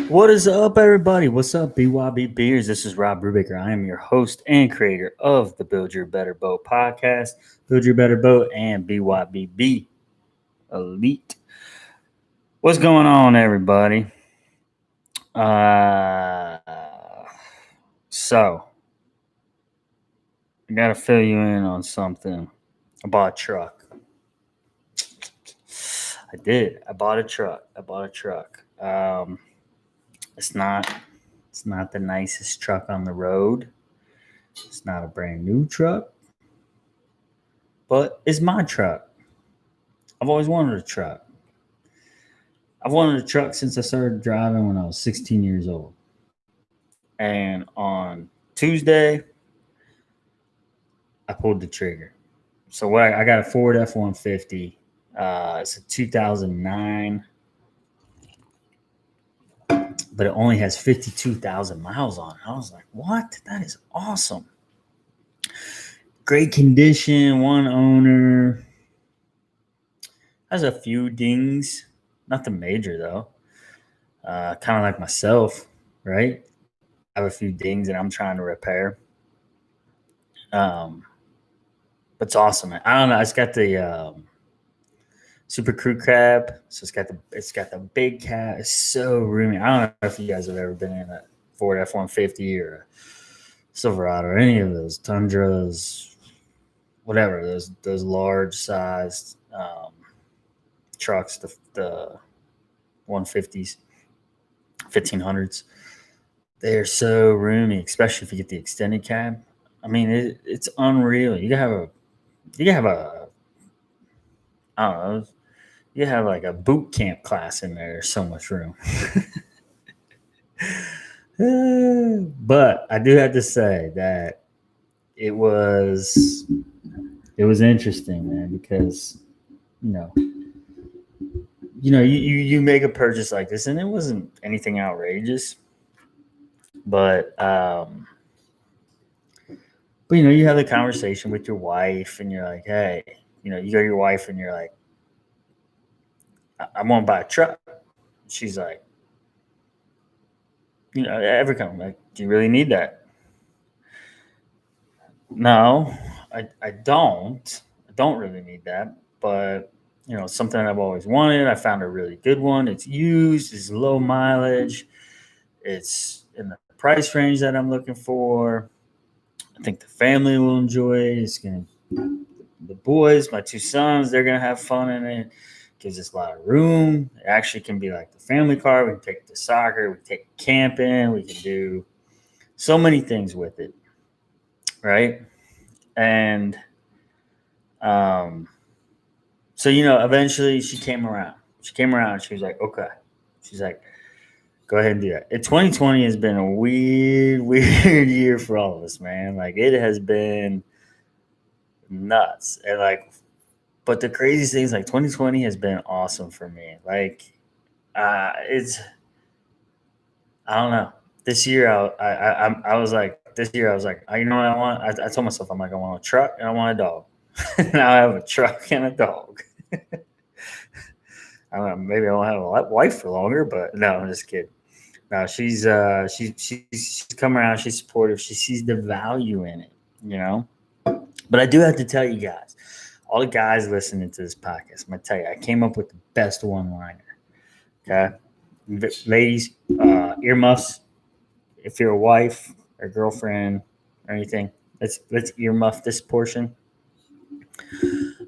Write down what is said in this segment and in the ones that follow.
What is up, everybody? What's up, BYB Beers? This is Rob Brubaker. I am your host and creator of the Build Your Better Boat podcast, Build Your Better Boat, and BYBB Elite. What's going on, everybody? Uh, so, I got to fill you in on something. I bought a truck. I did. I bought a truck. It's not. It's not the nicest truck on the road. It's not a brand new truck, but it's my truck. I've always wanted a truck. I've wanted a truck since I started driving when I was 16 years old. And on Tuesday, I pulled the trigger. So I got a Ford F-150. It's a 2009, but it only has 52,000 miles on it. I was like, what? That is awesome. Great condition, one owner. Has a few dings, nothing major though. Kind of like myself, right? I have a few dings that I'm trying to repair. Um, but it's awesome, man. I don't know. It's got the Super Crew cab, so it's got the big cab. It's so roomy. I don't know if you guys have ever been in a Ford F-150 or a Silverado or any of those Tundras, whatever those large sized trucks, the 150s, 1500s. They're so roomy, especially if you get the extended cab. I mean, it's unreal. You can have a I don't know. You have like a boot camp class in there. There's so much room. But I do have to say that it was it was interesting, man, because you know you make a purchase like this, and it wasn't anything outrageous, but you have the conversation with your wife, and you're like, hey, you go to your wife, and you're like, I want to buy a truck. She's like, every time, like, do you really need that? No, I don't. I don't really need that, but something I've always wanted. I found a really good one. It's used. It's low mileage. It's in the price range that I'm looking for. I think the family will enjoy it. The boys, my two sons, they're gonna have fun in it. Gives us a lot of room. It actually can be like the family car. We can take it to soccer. We can take it camping. We can do so many things with it, right? And um, so eventually she came around. She came around. She was like, okay. She's like, go ahead and do that. 2020 has been a weird, weird year for all of us, man. Like it has been nuts, and like, but the craziest thing is like 2020 has been awesome for me. Like, it's I don't know. This year I was like this year I was like, you know what I want? I told myself I'm like I want a truck and I want a dog. Now I have a truck and a dog. I don't know. Maybe I won't have a wife for longer, but no, I'm just kidding. No, she's come around. She's supportive. She sees the value in it, you know. But I do have to tell you guys, all the guys listening to this podcast, I'm gonna tell you, I came up with the best one liner. Okay, ladies, earmuffs. If you're a wife or girlfriend or anything, let's earmuff this portion.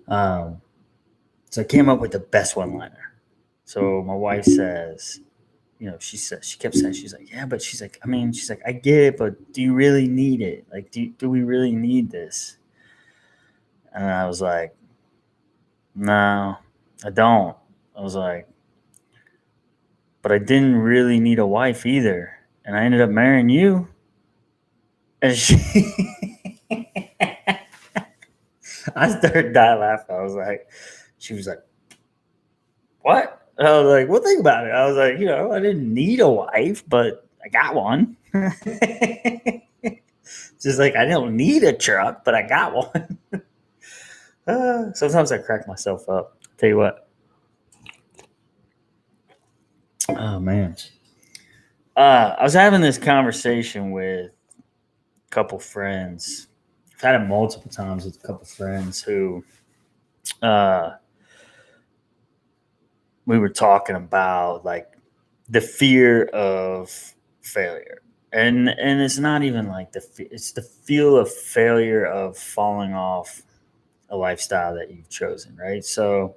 Um, so I came up with the best one liner. So my wife says, she kept saying, she's like, yeah, but she's like, I mean, she's like, I get it, but do you really need it? Like, do we really need this? And I was like, no, I don't. I was like, but I didn't really need a wife either. And I ended up marrying you. And I started dying laughing. I was like, she was like, what? And I was like, well, think about it. I was like, I didn't need a wife, but I got one. Just like I don't need a truck, but I got one. Sometimes I crack myself up. Tell you what. Oh man. I was having this conversation with a couple friends. I've had it multiple times with a couple friends who uh, we were talking about like the fear of failure. And it's not even like it's the feel of failure of falling off a lifestyle that you've chosen, right? So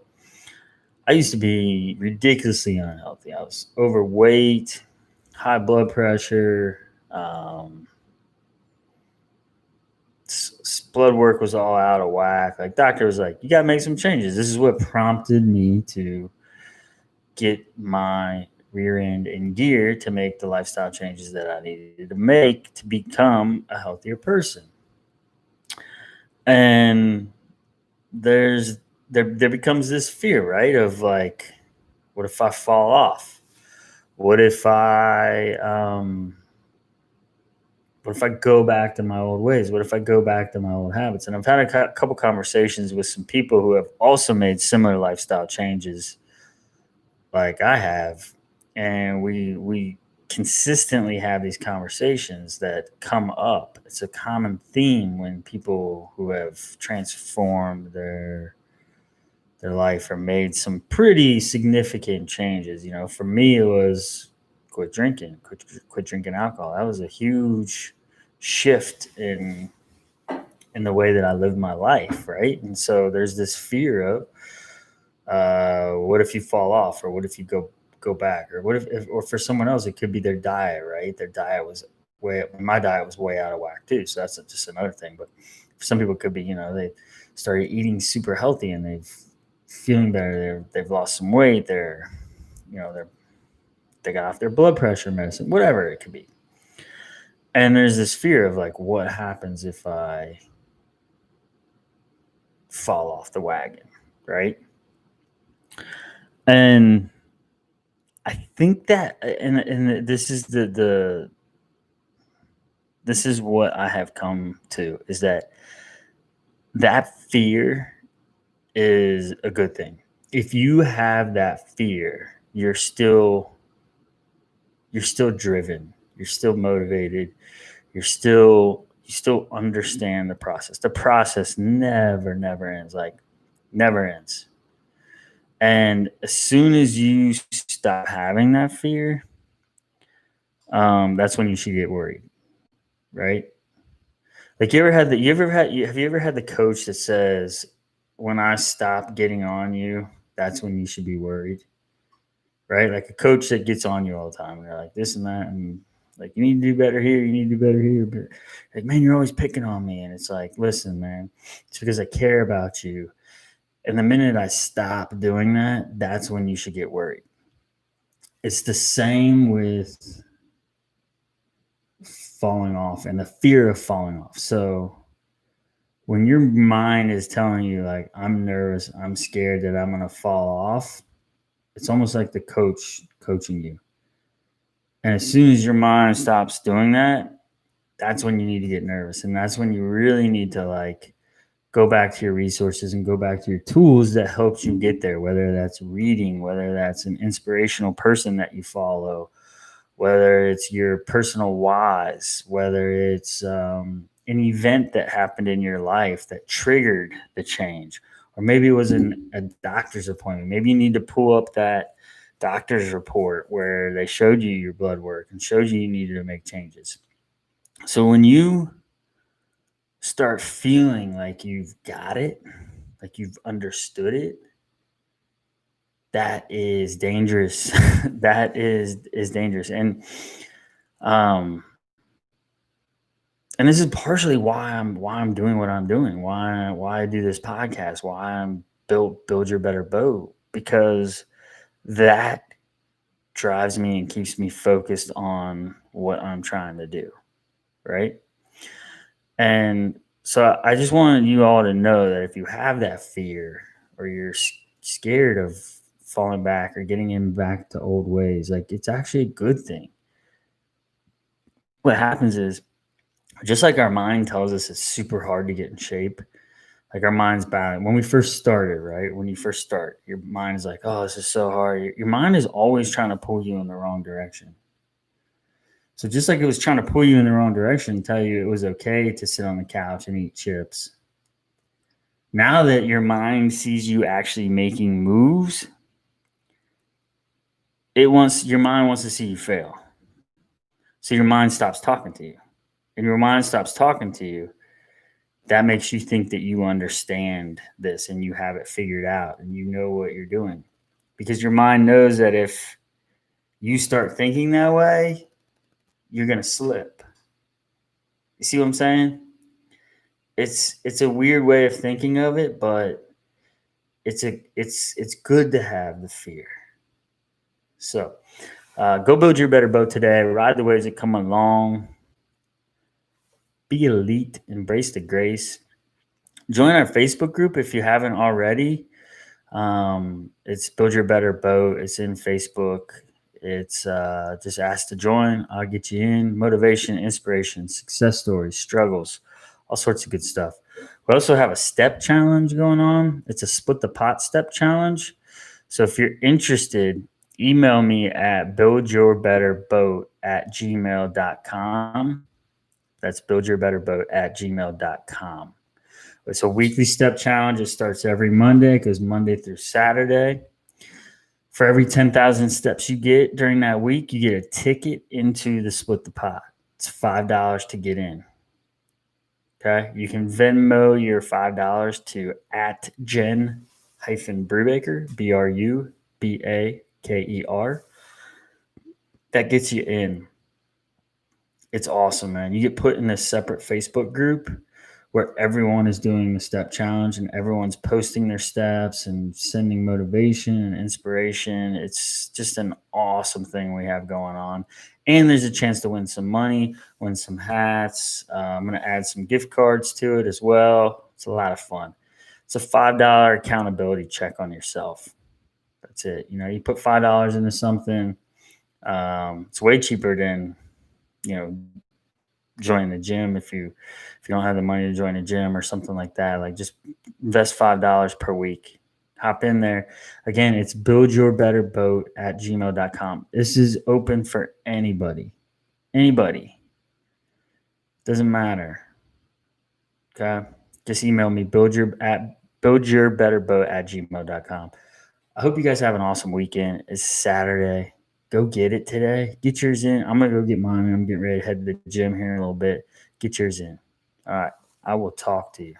I used to be ridiculously unhealthy. I was overweight, high blood pressure. Blood work was all out of whack. Like doctor was like, you got to make some changes. This is what prompted me to get my rear end in gear to make the lifestyle changes that I needed to make to become a healthier person. And there's there becomes this fear, right? Of like, what if I fall off? What if what if I go back to my old ways? What if I go back to my old habits? And I've had a couple conversations with some people who have also made similar lifestyle changes like I have, and we consistently have these conversations that come up. It's a common theme when people who have transformed their life or made some pretty significant changes. You know, for me, it was quit drinking alcohol. That was a huge shift in the way that I lived my life, right? And so there's this fear of what if you fall off, or what if you go back, or what if or for someone else it could be their diet, right? Their diet was my diet was way out of whack too, so that's just another thing. But for some people, it could be they started eating super healthy and they've feeling better. They've lost some weight. They got off their blood pressure medicine, whatever it could be. And there's this fear of like, what happens if I fall off the wagon, right? And I think that, and this is this is what I have come to, is that fear is a good thing. If you have that fear, you're still driven, you're still motivated, you still understand the process. The process never ends, like never ends. And as soon as you stop having that fear, that's when you should get worried, right? Like have you ever had the coach that says, when I stop getting on you, that's when you should be worried, right? Like a coach that gets on you all the time, and they're like this and that, and like, you need to do better here, you need to do better here, but like, man, you're always picking on me. And it's like, listen, man, it's because I care about you. And the minute I stop doing that, that's when you should get worried. It's the same with falling off and the fear of falling off. So when your mind is telling you like, I'm nervous, I'm scared that I'm going to fall off, it's almost like the coach coaching you. And as soon as your mind stops doing that, that's when you need to get nervous. And that's when you really need to like go back to your resources and go back to your tools that helps you get there, whether that's reading, whether that's an inspirational person that you follow, whether it's your personal whys, whether it's an event that happened in your life that triggered the change, or maybe it was a doctor's appointment. Maybe you need to pull up that doctor's report where they showed you your blood work and showed you needed to make changes. So when you start feeling like you've got it, like you've understood it, that is dangerous. That is dangerous. Um and this is partially why I'm doing what I'm doing, why I do this podcast, why I'm build your better boat, because that drives me and keeps me focused on what I'm trying to do, right? And so I just wanted you all to know that if you have that fear, or you're scared of falling back or getting in back to old ways, like, it's actually a good thing. What happens is, just like our mind tells us it's super hard to get in shape, like our mind's bad. When we first started, right? When you first start, your mind is like, oh, this is so hard. Your mind is always trying to pull you in the wrong direction. So just like it was trying to pull you in the wrong direction, tell you it was okay to sit on the couch and eat chips. Now that your mind sees you actually making moves, your mind wants to see you fail. So your mind stops talking to you. And your mind stops talking to you, that makes you think that you understand this and you have it figured out and you know what you're doing. Because your mind knows that if you start thinking that way, you're going to slip. You see what I'm saying? It's a weird way of thinking of it, but it's good to have the fear. So go build your better boat today. Ride the waves that come along. Be elite. Embrace the grace. Join our Facebook group if you haven't already. It's Build Your Better Boat. It's in Facebook. It's just ask to join. I'll get you in. Motivation, inspiration, success stories, struggles, all sorts of good stuff. We also have a step challenge going on. It's a split the pot step challenge. So if you're interested, email me at buildyourbetterboat@gmail.com. That's buildyourbetterboat@gmail.com. It's a weekly step challenge. It starts every Monday, goes Monday through Saturday. For every 10,000 steps you get during that week, you get a ticket into the Split the Pot. It's $5 to get in. Okay. You can Venmo your $5 to @Jen-Brubaker, Brubaker. That gets you in. It's awesome, man. You get put in a separate Facebook group where everyone is doing the step challenge and everyone's posting their steps and sending motivation and inspiration. It's just an awesome thing we have going on. And there's a chance to win some money, win some hats. I'm going to add some gift cards to it as well. It's a lot of fun. It's a $5 accountability check on yourself. That's it. You put $5 into something. It's way cheaper than, joining the gym if you don't have the money to join a gym or something like that. Like, just invest $5 per week. Hop in there. Again, it's buildyourbetterboat@gmail.com. This is open for anybody. Doesn't matter. Okay. Just email me buildyourbetterboat@gmail.com. I hope you guys have an awesome weekend. It's Saturday. Go get it today. Get yours in. I'm going to go get mine. I'm getting ready to head to the gym here in a little bit. Get yours in. All right. I will talk to you.